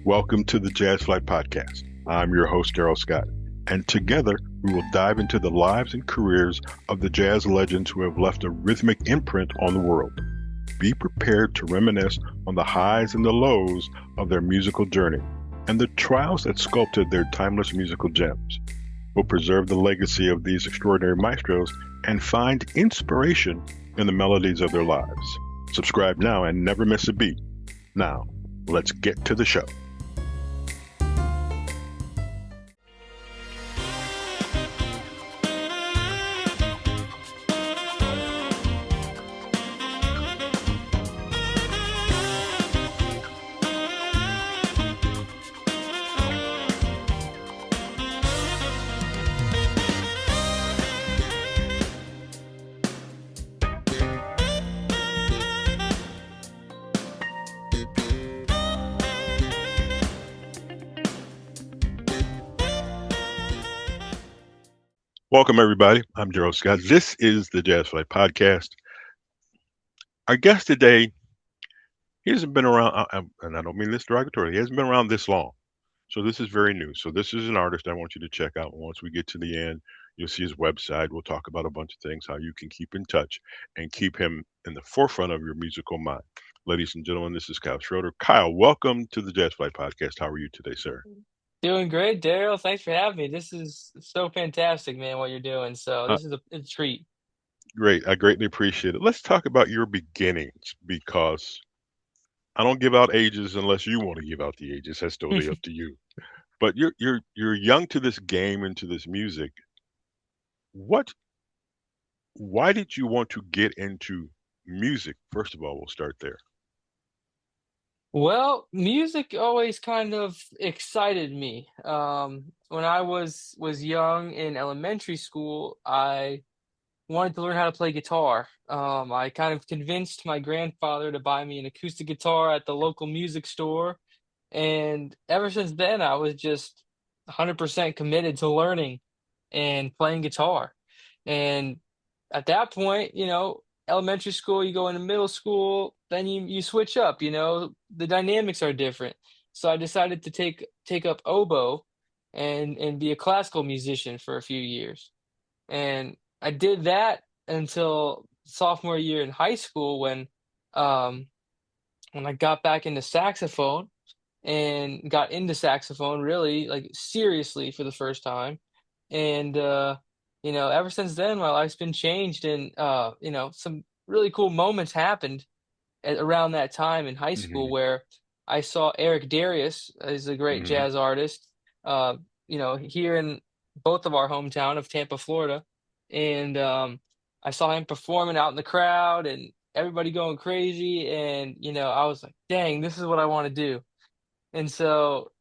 Welcome to the Jazz Flyte Podcast. I'm your host, Darrell Scott, and together we will dive into the lives and careers of the jazz legends who have left a rhythmic imprint on the world. Be prepared to reminisce on the highs and the lows of their musical journey and the trials that sculpted their timeless musical gems. We'll preserve the legacy of these extraordinary maestros and find inspiration in the melodies of their lives. Subscribe now and never miss a beat. Now, let's get to the show. Welcome, everybody. I'm Gerald Scott. This is the Jazz Flyte Podcast. Our guest today, he hasn't been around, and I don't mean this derogatorily, he hasn't been around this long. So this is very new. So this is an artist I want you to check out. Once we get to the end, you'll see his website. We'll talk about a bunch of things, how you can keep in touch and keep him in the forefront of your musical mind. Ladies and gentlemen, this is Kyle Schroeder. Kyle, welcome to the Jazz Flyte Podcast. How are you today, sir? Doing great, Darrell. Thanks for having me. This is so fantastic, man, what you're doing. So this is a treat. Great. I greatly appreciate it. Let's talk about your beginnings, because I don't give out ages unless you want to give out the ages. That's totally up to you. But you're young to this game and to this music. Why did you want to get into music? First of all, we'll start there. Well, music always kind of excited me. When I was young in elementary school, I wanted to learn how to play guitar. I kind of convinced my grandfather to buy me an acoustic guitar at the local music store. And ever since then, I was just 100% committed to learning and playing guitar. And at that point, elementary school, you go into middle school, then you switch up, the dynamics are different. So I decided to take up oboe and be a classical musician for a few years. And I did that until sophomore year in high school when I got back into saxophone and got into saxophone really like seriously for the first time. And ever since then my life's been changed, and some really cool moments happened around that time in high school Hmm. where I saw Eric Darius is a great Hmm. jazz artist, here in both of our hometown of Tampa, Florida. And I saw him performing out in the crowd and everybody going crazy. And, I was like, dang, this is what I want to do. And so,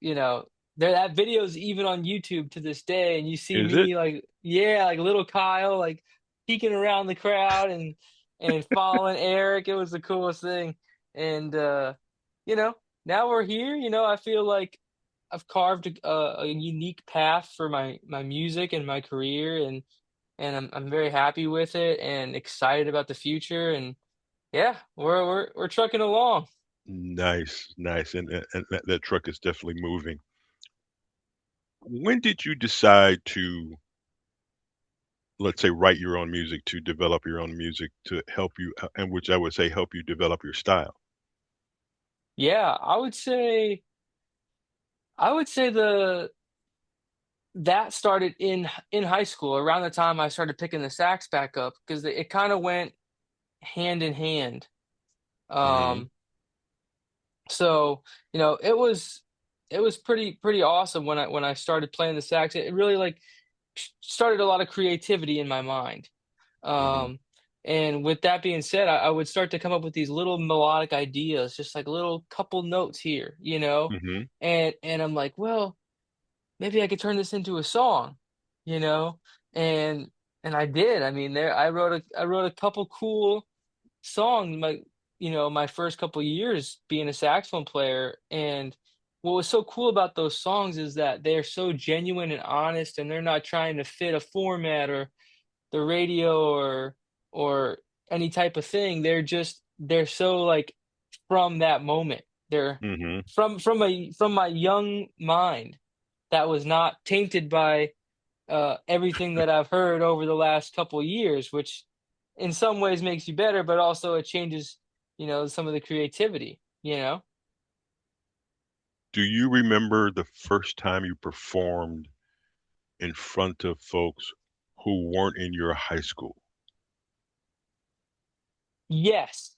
that video's even on YouTube to this day, and you see Is it? me like, yeah, like little Kyle, like peeking around the crowd and following Eric. It was the coolest thing. And you know, now we're here. I feel like I've carved a unique path for my music and my career, and I'm very happy with it and excited about the future. And yeah, we're trucking along. Nice, nice. And that truck is definitely moving. When did you decide to, let's say, write your own music, to develop your own music to help you, and which I would say help you develop your style? Yeah, I would say that started in high school around the time I started picking the sax back up, because it kind of went hand in hand. Hmm. Um, so it was pretty awesome when I started playing the sax. It really like started a lot of creativity in my mind. Hmm. Um, and with that being said, I would start to come up with these little melodic ideas, just like little couple notes here, Hmm. and I'm like, well, maybe I could turn this into a song, you know? And I did. I mean, I wrote a couple cool songs my first couple years being a saxophone player. And what was so cool about those songs is that they're so genuine and honest, and they're not trying to fit a format or the radio or any type of thing. They're so like from that moment. They're Mm-hmm. from my young mind that was not tainted by everything that I've heard over the last couple of years, which in some ways makes you better, but also it changes, some of the creativity, Do you remember the first time you performed in front of folks who weren't in your high school? Yes,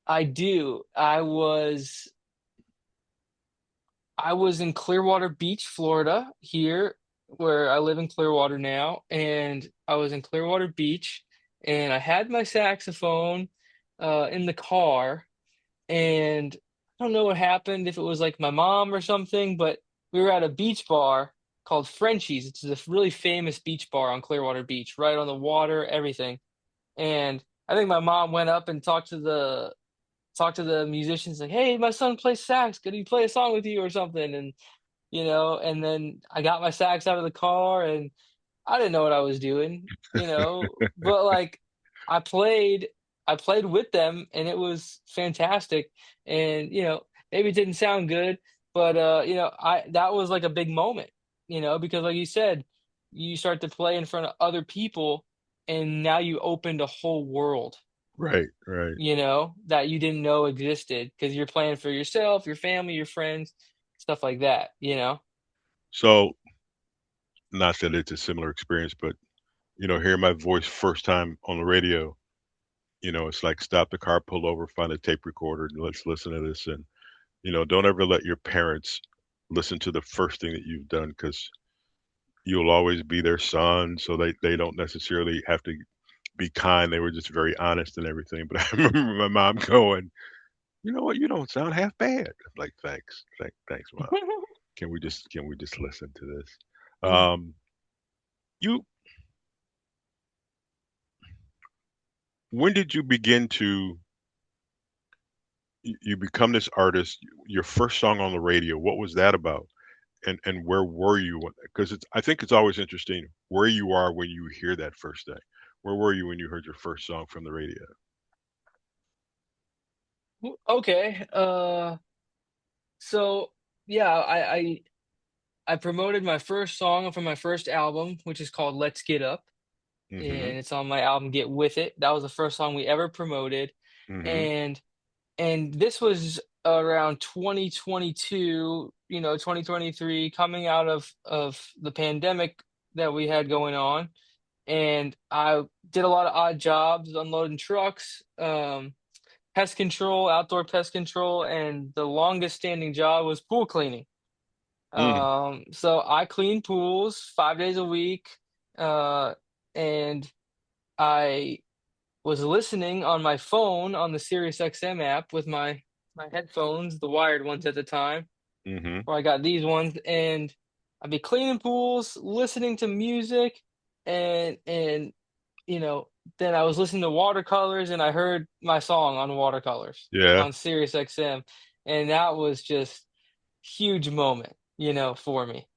I do. I was in Clearwater Beach, Florida, here where I live in Clearwater now, and I was in Clearwater Beach, and I had my saxophone in the car, and I don't know what happened, if it was like my mom or something, but we were at a beach bar called Frenchie's. It's this really famous beach bar on Clearwater Beach, right on the water, everything. And I think my mom went up and talked to the musicians like, "Hey, my son plays sax. Could he play a song with you or something?" And then I got my sax out of the car and I didn't know what I was doing, but like I played I played with them and it was fantastic. And maybe it didn't sound good, but I that was like a big moment, because like you said, you start to play in front of other people and now you opened a whole world, Right, right. that you didn't know existed because you're playing for yourself, your family, your friends, stuff like that. So, not that it's a similar experience, but hearing my voice first time on the radio, it's like stop the car, pull over, find a tape recorder, and let's listen to this. And don't ever let your parents listen to the first thing that you've done because you'll always be their son, so they don't necessarily have to be kind. They were just very honest and everything. But I remember my mom going, "You know what? You don't sound half bad." I'm like, "Thanks, thanks, mom. Can we just listen to this?" Um, you when did you begin to you become this artist? Your first song on the radio, what was that about? And where were you? Because I think it's always interesting where you are when you hear that first thing. Where were you when you heard your first song from the radio? Okay. So yeah, I promoted my first song from my first album, which is called "Let's Get Up," Mhm. and it's on my album "Get With It." That was the first song we ever promoted, Mhm. and this was around 2022, 2023, coming out of the pandemic that we had going on, and I did a lot of odd jobs, unloading trucks, pest control, outdoor pest control, and the longest standing job was pool cleaning. Mm. So I clean pools 5 days a week, uh, and I was listening on my phone on the SiriusXM app with my headphones, the wired ones at the time, Mhm. or I got these ones, and I'd be cleaning pools, listening to music, and you know, then I was listening to Watercolors, and I heard my song on Watercolors Yeah. on SiriusXM, and that was just huge moment, for me,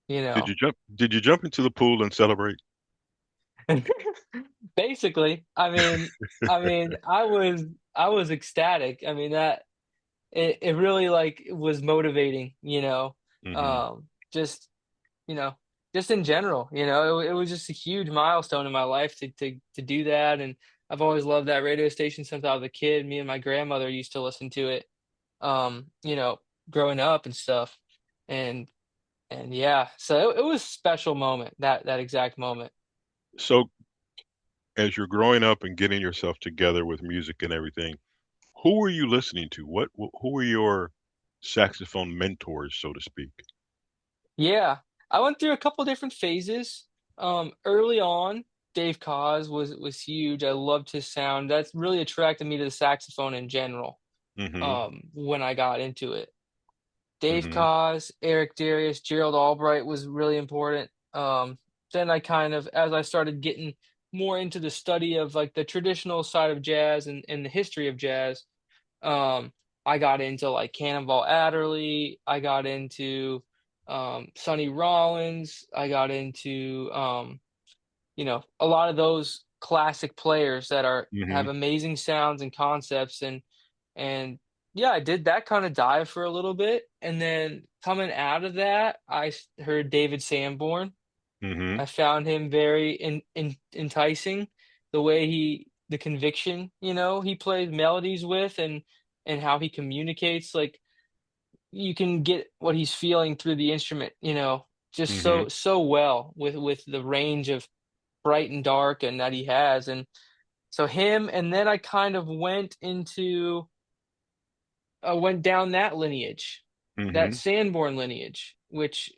you know. Did you jump into the pool and celebrate? Basically, I was ecstatic. I mean that it really like was motivating, Mhm. um, just you know, just in general, it was just a huge milestone in my life to do that, and I've always loved that radio station since I was a kid. Me and my grandmother used to listen to it, um, you know, growing up and stuff, and yeah, so it was a special moment, that exact moment. So, as you're growing up and getting yourself together with music and everything, who were you listening to? Who were your saxophone mentors, so to speak? Yeah, I went through a couple different phases. Early on, Dave Koz was huge. I loved his sound. That's really attracted me to the saxophone in general. Mhm. When I got into it, Dave Mhm. Koz, Eric Darius, Gerald Albright was really important. Then I kind of, as I started getting more into the study of like the traditional side of jazz and the history of jazz, um, I got into like Cannonball Adderley. I got into Sonny Rollins. I got into a lot of those classic players that are have Mhm. amazing sounds and concepts and yeah, I did that kind of dive for a little bit, and then coming out of that, heard David Sanborn. Mm-hmm. I found him very enticing, the conviction, he plays melodies with, and how he communicates. Like, you can get what he's feeling through the instrument, just Mm-hmm. so well with the range of bright and dark and that he has. And so him, and then I kind of went down that lineage, that Mm-hmm. Sanborn lineage, which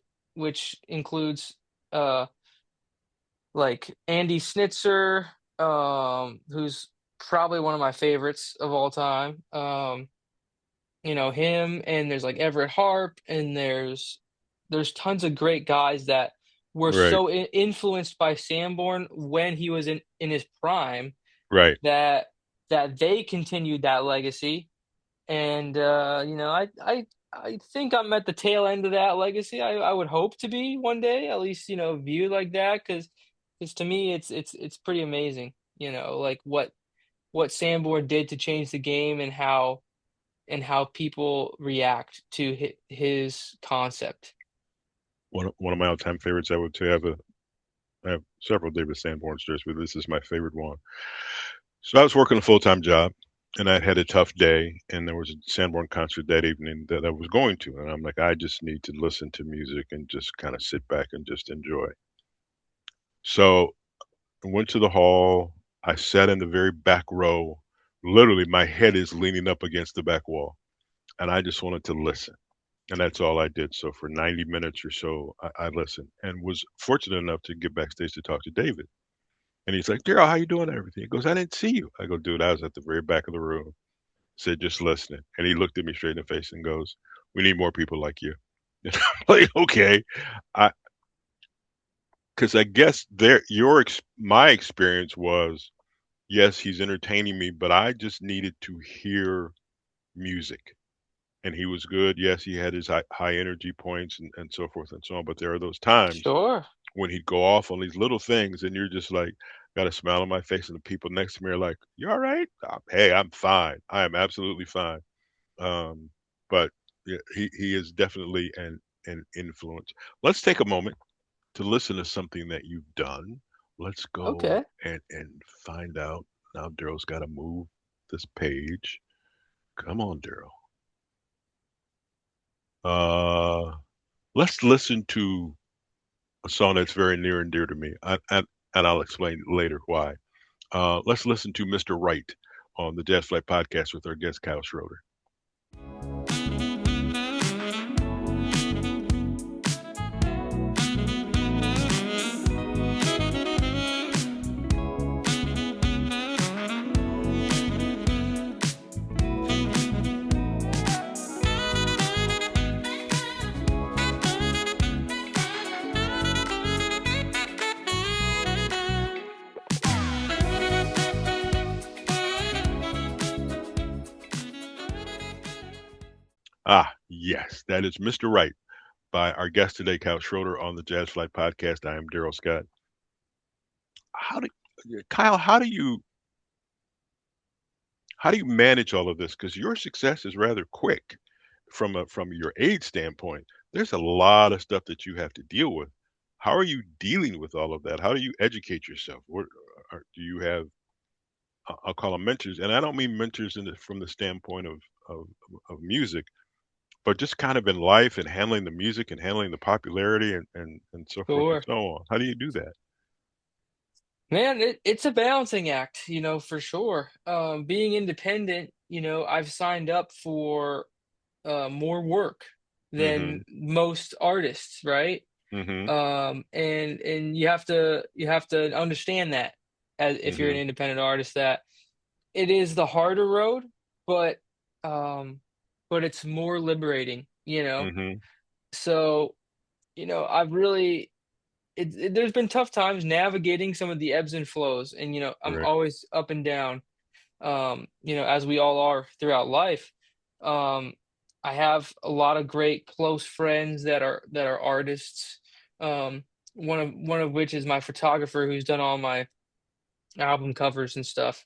includes uh like Andy Snitzer, who's probably one of my favorites of all time. Him, and there's like Everett Harp, and there's tons of great guys that were Right. so influenced by Sanborn when he was in his prime, Right. that they continued that legacy. And I think I'm at the tail end of that legacy. I would hope to be one day, at least, viewed like that, because to me it's pretty amazing, like what Sanborn did to change the game, and how people react to his concept. One of my all-time favorites, I would say, I have several David Sanborn stories, but this is my favorite one. So I was working a full-time job, and I had a tough day, and there was a Sanborn concert that evening that I was going to, and I'm like, I just need to listen to music and just kind of sit back and just enjoy. So I went to the hall. I sat in the very back row. Literally, my head is leaning up against the back wall, and I just wanted to listen. And that's all I did. So for 90 minutes or so, I listened and was fortunate enough to get backstage to talk to David. And he's like, Darrell, how you doing? And everything. He goes, I didn't see you. I go, dude, I was at the very back of the room. Said, just listening. And he looked at me straight in the face and goes, we need more people like you. And I'm like, okay. I Because I guess my experience was, yes, he's entertaining me, but I just needed to hear music. And he was good. Yes, he had his high energy points and so forth and so on. But there are those times Sure. when he'd go off on these little things, and you're just like, got a smile on my face, and the people next to me are like, "You all right?" Hey, I'm fine. I am absolutely fine. Um, but yeah, he is definitely an influence. Let's take a moment to listen to something that you've done. Let's go Okay. and find out. Now Daryl's got to move this page. Come on, Daryl. Uh, let's listen to a song that's very near and dear to me, and I'll explain later why. Let's listen to Mr. Right on the Jazz Flyte Podcast with our guest Kyle Schroeder. Ah, yes, that is Mr. Right by our guest today, Kyle Schroeder, on the Jazz Flyte Podcast. I am Darrell Scott. How do Kyle? How do you manage all of this? Because your success is rather quick from your age standpoint. There's a lot of stuff that you have to deal with. How are you dealing with all of that? How do you educate yourself? Do you have? I'll call them mentors, and I don't mean mentors from the standpoint of of music, but just kind of in life and handling the music and handling the popularity and so forth and Sure. so on. How do you do that? Man, it's a balancing act, for sure. Being independent, I've signed up for more work Mm-hmm. than most artists, right? Mm-hmm. And you have to understand that, as if you're an Mm-hmm. independent artist, that it is the harder road, but um, but it's more liberating. Mm-hmm. So, I've really there's been tough times navigating some of the ebbs and flows, and I'm Right. always up and down, as we all are throughout life. Um, I have a lot of great close friends that are artists. Um, one of which is my photographer, who's done all my album covers and stuff.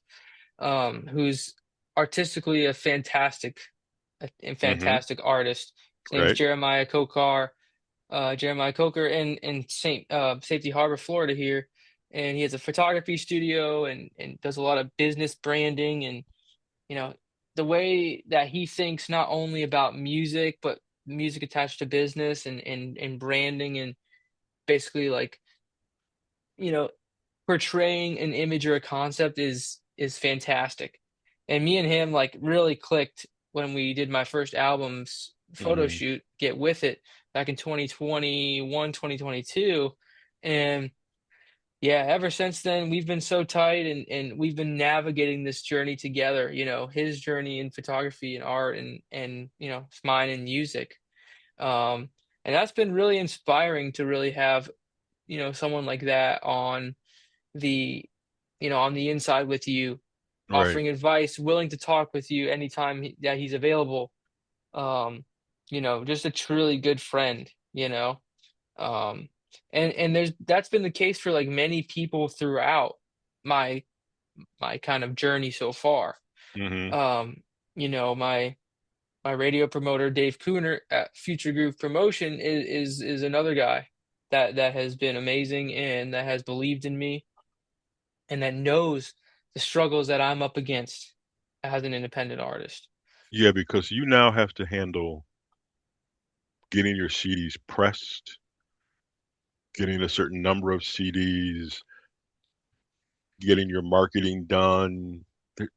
Who's artistically a fantastic. a Mm-hmm. fantastic artist. His name's Right. Jeremiah Coker in Safety Harbor, Florida here, and he has a photography studio and does a lot of business branding and you know the way that he thinks not only about music but music attached to business and branding and basically like you know portraying an image or a concept is fantastic. And me and him like really clicked when we did my first album's photo Mm-hmm. shoot, Get With It, back in 2021, 2022. And yeah, ever since then we've been so tight and we've been navigating this journey together, his journey in photography and art and mine in music. Um and that's been really inspiring to really have, someone like that the on the inside with you, Right. offering advice, willing to talk with you anytime that he's available. Just a truly good friend, um and that's been the case for like many people throughout my my kind of journey so far. Mm-hmm. um my radio promoter Dave Cooner at Future Groove Promotion is another guy that has been amazing and that has believed in me and that knows the struggles that I'm up against as an independent artist. Yeah, because you now have to handle getting your CDs pressed, getting a certain number of CDs, getting your marketing done. There,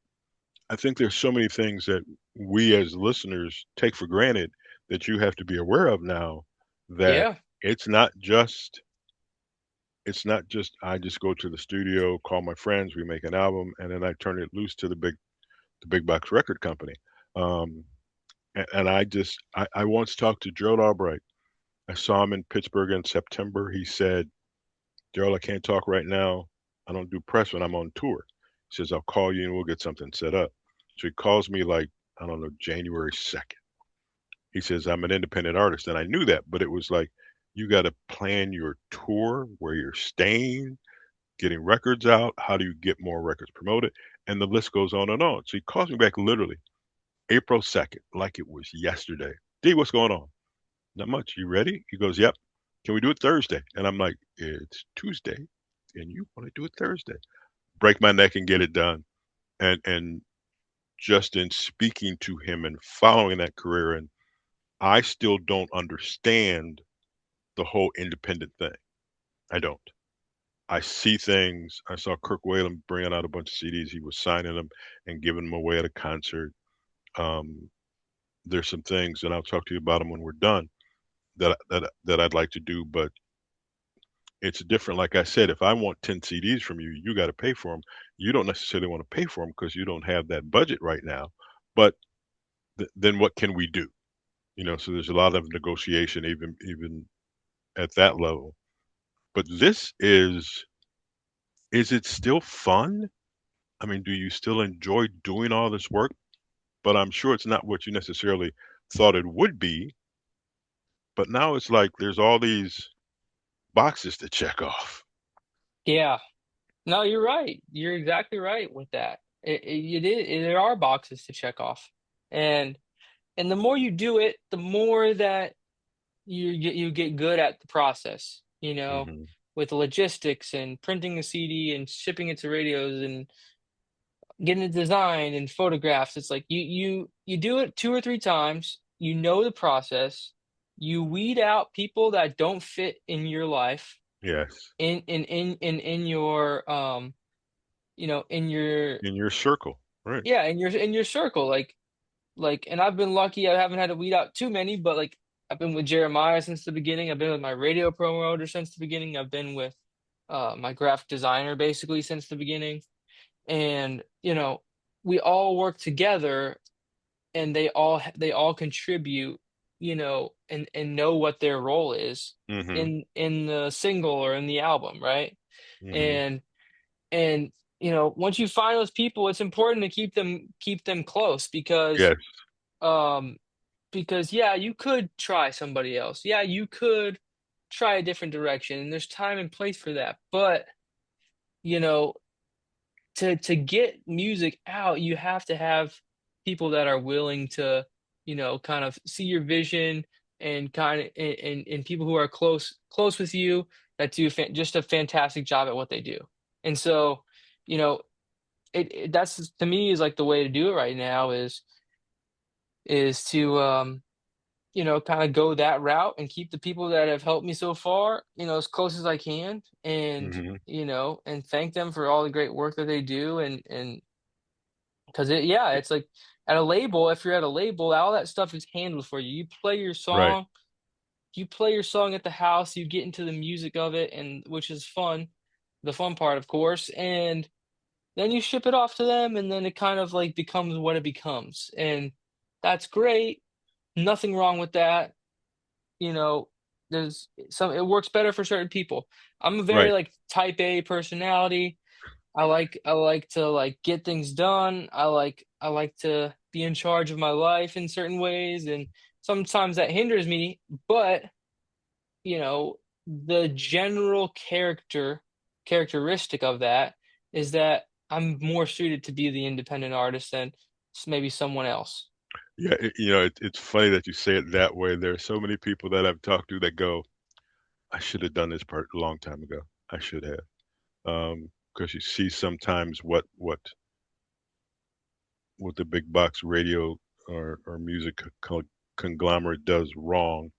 I think there's so many things that we as listeners take for granted that you have to be aware of now that Yeah, it's not just it's not just I just go to the studio, call my friends, we make an album, and then I turn it loose to the big box record company. Um, and I once talked to Gerald Albright. I saw him in Pittsburgh in September. He said, Darrell, I can't talk right now. I don't do press when I'm on tour. He says, I'll call you and we'll get something set up. So he calls me like, I don't know, January 2nd. He says, I'm an independent artist. And I knew that, but it was like, you got to plan your tour, where you're staying, getting records out. How do you get more records promoted? And the list goes on and on. So he calls me back literally April 2nd, like it was yesterday. D, what's going on? Not much. You ready? He goes, yep. Can we do it Thursday? And I'm like, it's Tuesday and you want to do it Thursday. Break my neck and get it done. And just in speaking to him and following that career, and I still don't understand the whole independent thing. I don't. I see things. I saw Kirk Whalum bringing out a bunch of CDs. He was signing them and giving them away at a concert. Um, there's some things, and I'll talk to you about them when we're done, that I'd like to do. But it's different. Like I said, if I want 10 CDs from you, you got to pay for them. You don't necessarily want to pay for them because you don't have that budget right now. But then what can we do? So there's a lot of negotiation, even at that level. But is it still fun? I mean, do you still enjoy doing all this work? But I'm sure it's not what you necessarily thought it would be. But now it's like there's all these boxes to check off. yeah. No, you're right. You're exactly right with that. There are boxes to check off, and and the more you do it, the more that you get good at the process. Hmm. With logistics and printing a CD and shipping it to radios and getting it designed and photographs. It's like you do it two or three times. You know the process. You weed out people that don't fit in your life Yes, in your in your in your circle, right? yeah in your circle and I've been lucky. I haven't had to weed out too many, but like I've been with Jeremiah since the beginning. I've been with my radio promoter since the beginning. I've been with my graphic designer basically since the beginning. And we all work together and they all contribute, and know what their role is Hmm. in the single or in the album, right? Hmm. And and once you find those people, it's important to keep them close Yes. um because yeah, you could try somebody else, yeah, you could try a different direction, and there's time and place for that. But you know to get music out, you have to have people that are willing to kind of see your vision and kind of and people who are close with you that do just a fantastic job at what they do. And so, you know, that's to me is like the way to do it right now is to kind of go that route and keep the people that have helped me so far, as close as I can, and Hmm. and thank them for all the great work that they do, and because it's like at a label, if you're at a label, all that stuff is handled for you. Right. You play your song at the house, you get into the music of it, and which is fun, the fun part, of course, and then you ship it off to them, and then it kind of like becomes what it becomes, and that's great. Nothing wrong with that. you know, there's some it works better for certain people. I'm a very Right. like type A personality. I like to like get things done. I like to be in charge of my life in certain ways, and sometimes that hinders me, but you know, the general characteristic of that is that I'm more suited to be the independent artist than maybe someone else. Yeah. It's funny that you say it that way. There are so many people that I've talked to that go, I should have done this part a long time ago. I should have. Because you see sometimes what the big box radio or music conglomerate does wrong,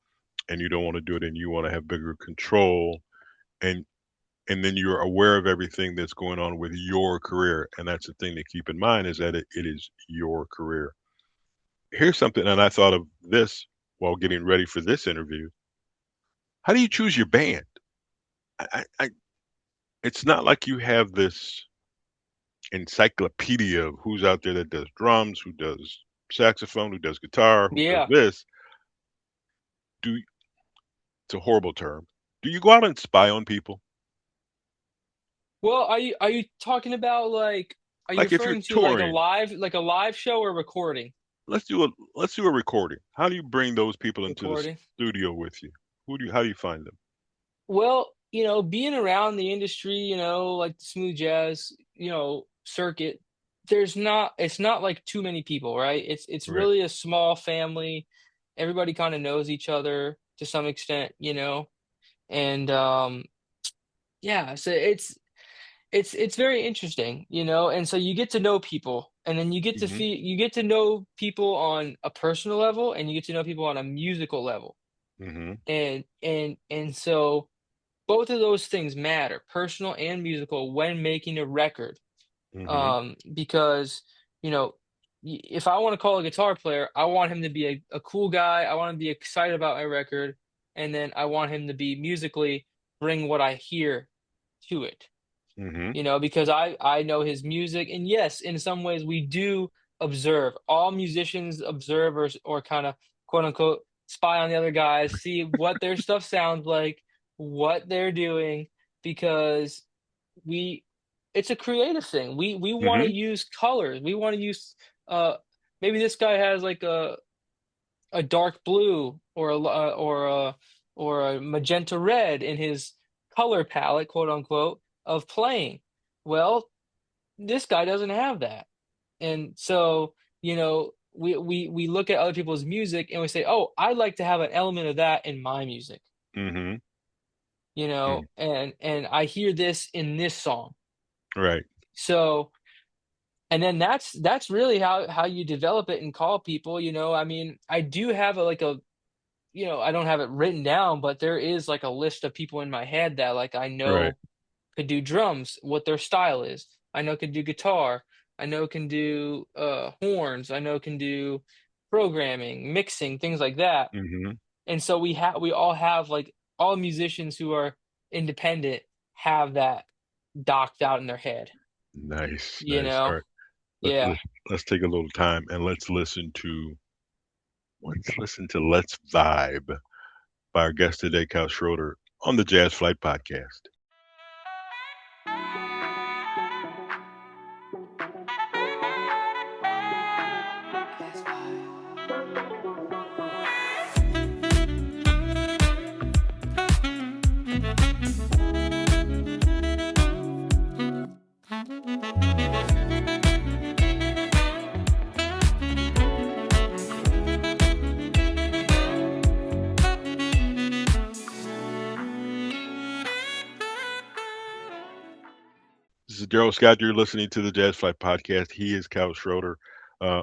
and you don't want to do it, and you want to have bigger control, and and then you're aware of everything that's going on with your career, and that's the thing to keep in mind is that it is your career. Here's something, and I thought of this while getting ready for this interview. How do you choose your band? I it's not like you have this encyclopedia of who's out there that does drums, who does saxophone, who does guitar, who does Yeah. this. Do It's a horrible term. Do you go out and spy on people? Well, are you talking about like are you Like if you're referring to touring, like a live show or recording? let's do a recording. How do you bring those people into the Recording. studio with you? How do you find them? Well, being around the industry, like the smooth jazz, circuit, it's not like too many people, right? It's Right. really a small family. Everybody kind of knows each other to some extent, and yeah, so it's very interesting, and so you get to know people, and then Mhm. you get to know people on a personal level, and you get to know people on a musical level, Mhm. and so both of those things matter, personal and musical, when making a record. Mhm. Because you know, if I want to call a guitar player, I want him to be a cool guy. I want him to be excited about my record, and then I want him to be musically bring what I hear to it. Mhm. Because I know his music, and yes, in some ways we do observe. All musicians observe or kind of quote unquote spy on the other guys, see what their stuff sounds like, what they're doing, because we it's a creative thing. We want to Mhm. use colors. We want to use uh maybe this guy has like a dark blue or a magenta red in his color palette, quote unquote, of playing. Well, this guy doesn't have that. And so, we look at other people's music and we say, "Oh, I'd like to have an element of that in my music." Mhm. Mm. And I hear this in this song. Right. So, and then that's really how you develop it and call people, I mean, I do have I don't have it written down, but there is like a list of people in my head that like I Right. know could do drums, what their style is. I know can do guitar. I know can do horns. I know can do programming, mixing, things like that. Mhm. And so we all have like all musicians who are independent have that docked out in their head, Nice. you Nice. All know? right. Yeah. Let's take a little time and let's listen to Let's Vibe by our guest today, Kyle Schroeder, on the Jazz Flight Podcast. is Darrell Scott. You're listening to the Jazz Flyte Podcast. He is Kyle Schroeder.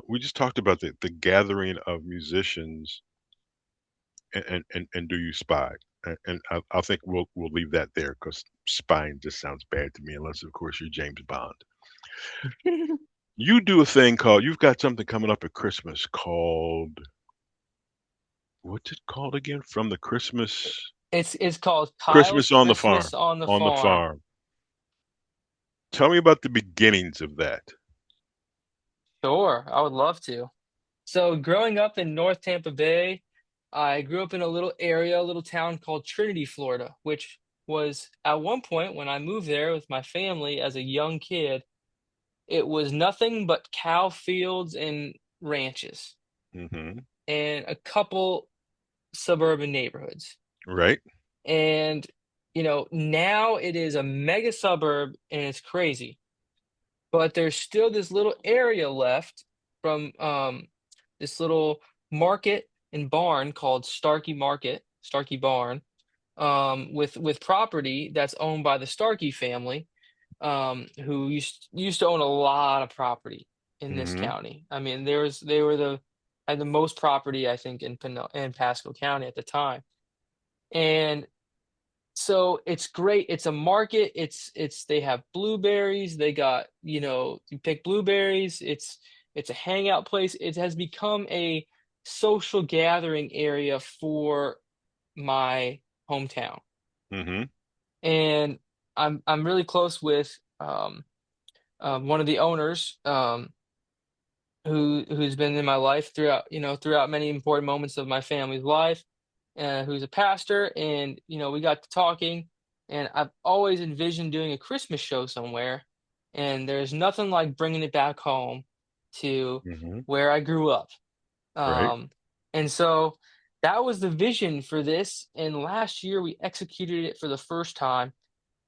We just talked about the gathering of musicians and do you spy? And I think we'll leave that there because spying just sounds bad to me, unless of course you're James Bond. You do a thing called you've got something coming up at Christmas called what's it called again? From the It's called Kyle's Christmas on the farm. Christmas on the On the Farm. farm. Tell me about the beginnings of that. Sure, I would love to. So growing up in North Tampa Bay, I grew up in a little area, a little town called Trinity, Florida, which was at one point when I moved there with my family as a young kid, it was nothing but cow fields and ranches Hmm. and a couple suburban neighborhoods. Right? And, now it is a mega suburb and it's crazy. But there's still this little area left from this little market and barn called Starkey Barn, with property that's owned by the Starkey family, who used to own a lot of property in this Hmm. county. I mean, they were had the most property I think in Pasco County at the time, and so it's great. It's a market. It's they have blueberries. They got, you pick blueberries. It's a hangout place. It has become a social gathering area for my hometown. Hmm. And I'm really close with one of the owners, who's been in my life throughout many important moments of my family's life, who's a pastor, and we got to talking, and I've always envisioned doing a Christmas show somewhere, and there's nothing like bringing it back home to Hmm. where I grew up. Right? um, and so that was the vision for this, and last year we executed it for the first time.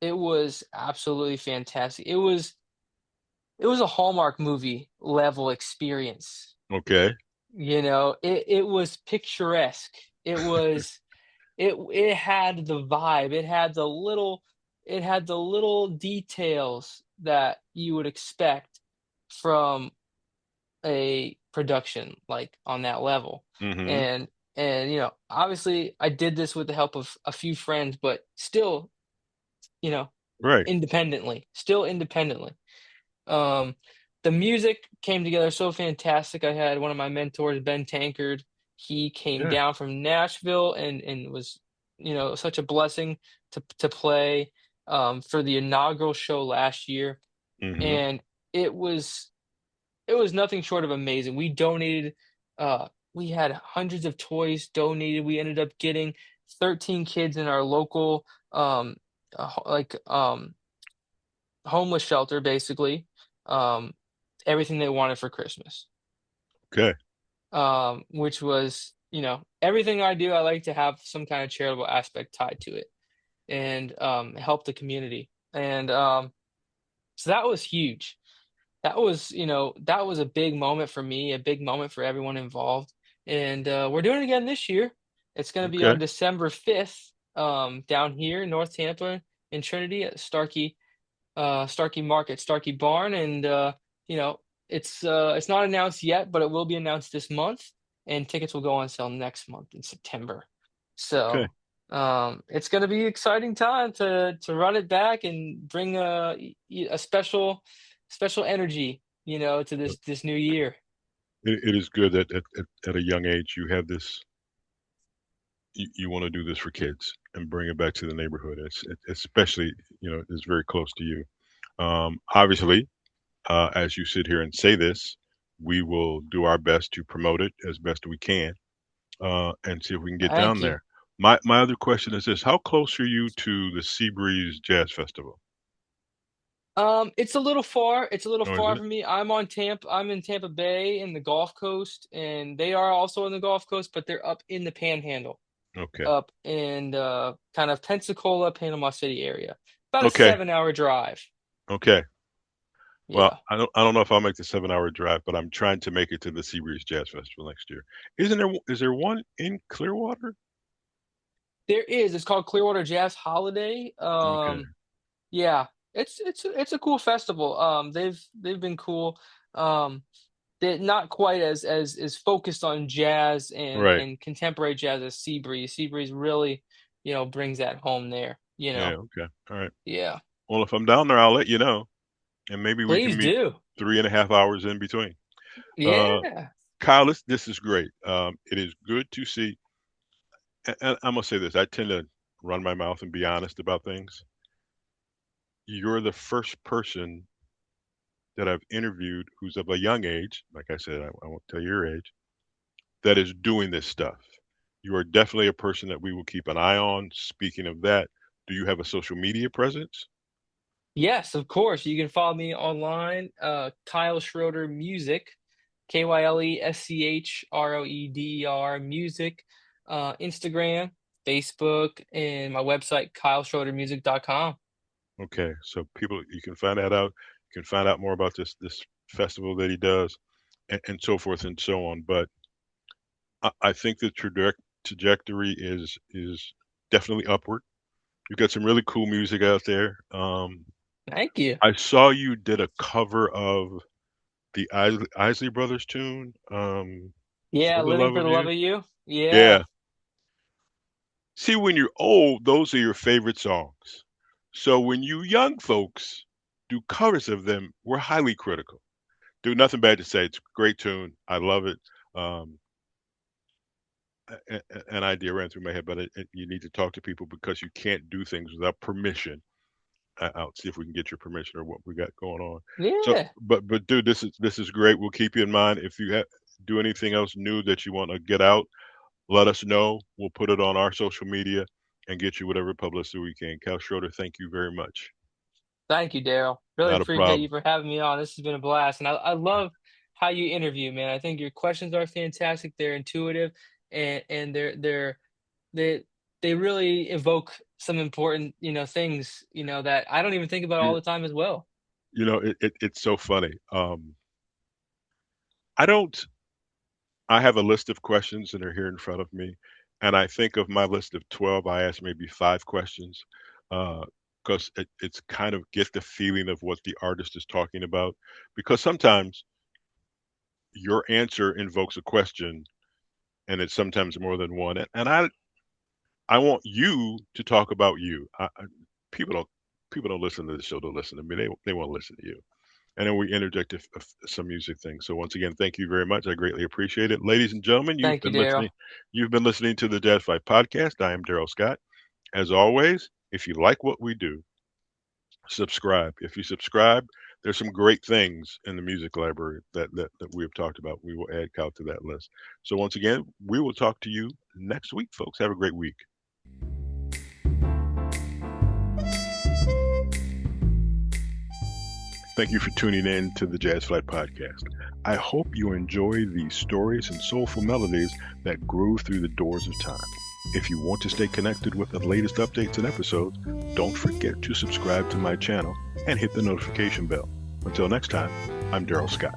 It was absolutely fantastic. It was a Hallmark movie level experience. Okay. It was picturesque. It was it had the vibe. It had the little details that you would expect from a production like on that level. Hmm. And obviously I did this with the help of a few friends, but still, you know, Right. still independently. Um, the music came together so fantastic. I had one of my mentors, Ben Tankard. He came Yeah. down from Nashville and was, such a blessing to play for the inaugural show last year. Hmm. And it was it was nothing short of amazing. We had hundreds of toys donated. We ended up getting 13 kids in our local like homeless shelter, basically, um, everything they wanted for Christmas, Okay. which was, everything I do, I like to have some kind of charitable aspect tied to it, and help the community. And so that was huge. That was a big moment for me, a big moment for everyone involved. And we're doing it again this year. It's going to be Okay. on December 5th, down here in North Tampa in Trinity at Starkey Market, Starkey Barn, and you know, it's not announced yet, but it will be announced this month, and tickets will go on sale next month in September. Okay. So, it's going to be exciting time to run it back and bring a special energy, to this new year. It is good that at a young age you have this. You want to do this for kids and bring it back to the neighborhood. Especially it's very close to you. Obviously, as you sit here and say this, we will do our best to promote it as best we can and see if we can get down Thank you. there. My other question is this: how close are you to the Seabreeze Jazz Festival? It's a little far. It's a little Oh, is far it? for me. I'm in Tampa Bay in the Gulf Coast, and they are also in the Gulf Coast, but they're up in the Panhandle, Okay. up in kind of Pensacola, Panama City area. About a Okay. 7-hour drive. Okay. Well, Yeah. I don't know if I'll make the 7 hour drive, but I'm trying to make it to the Seabreeze Jazz Festival next year. Is there one in Clearwater? There is. It's called Clearwater Jazz Holiday. Okay. Yeah. It's a cool festival. They've been cool. They're not quite as focused on jazz Right. and contemporary jazz as Seabreeze. Seabreeze really, brings that home there. Yeah. Okay. All right. Yeah. Well, if I'm down there, I'll let you know, and maybe we can Please meet do. 3.5 hours in between. Uh, Yeah. Kyle, this is great. It is good to see. And I'm gonna say this. I tend to run my mouth and be honest about things. You're the first person that I've interviewed who's of a young age. Like I said, I won't tell you your age. That is doing this stuff. You are definitely a person that we will keep an eye on. Speaking of that, do you have a social media presence? Yes, of course. You can follow me online, Kyle Schroeder Music, KYLESCHROEDER Music, Instagram, Facebook, and my website, KyleSchroederMusic.com. Okay, so people, you can find that out. You can find out more about this festival that he does, and so forth and so on. But I think the trajectory is definitely upward. You've got some really cool music out there. Thank you. I saw you did a cover of the Isley Brothers tune, Yeah, "For the Living Love for of the Love You." of You. Yeah. Yeah. See, when you're old, those are your favorite songs. So when you young folks do covers of them, we're highly critical. Do nothing bad to say. It's a great tune. I love it. Um, an idea ran through my head, but you need to talk to people because you can't do things without permission. I'll see if we can get your permission or what we got going on. So, Yeah. but dude, this is great. We'll keep you in mind. If you do anything else new that you want to get out, let us know. We'll put it on our social media and get you whatever publicity we can. Cal Schroeder, thank you very much. Thank you, Darrell. Really Not a appreciate you problem. for having me on. This has been a blast. And I love how you interview, man. I think your questions are fantastic. They're intuitive and they they really evoke some important, things, that I don't even think about all You, the time as well. it's so funny. I don't. I have a list of questions that are here in front of me, and I think of my list of 12. I ask maybe 5 questions because it's kind of get the feeling of what the artist is talking about. Because sometimes your answer invokes a question, and it's sometimes more than one. And I want you to talk about you. People don't people don't listen to the show. Don't listen to me. They want to listen to you. And then we interject some music things. So once again, thank you very much. I greatly appreciate it, ladies and gentlemen. You've Thank you, been Darrell. listening. You've been listening to the Jazz Flyte Podcast. I am Darrell Scott. As always, if you like what we do, subscribe. If you subscribe, there's some great things in the music library that we have talked about. We will add Kyle to that list. So once again, we will talk to you next week, folks. Have a great week. Thank you for tuning in to the Jazz Flyte Podcast. I hope you enjoy these stories and soulful melodies that groove through the doors of time. If you want to stay connected with the latest updates and episodes, don't forget to subscribe to my channel and hit the notification bell. Until next time, I'm Darrell Scott.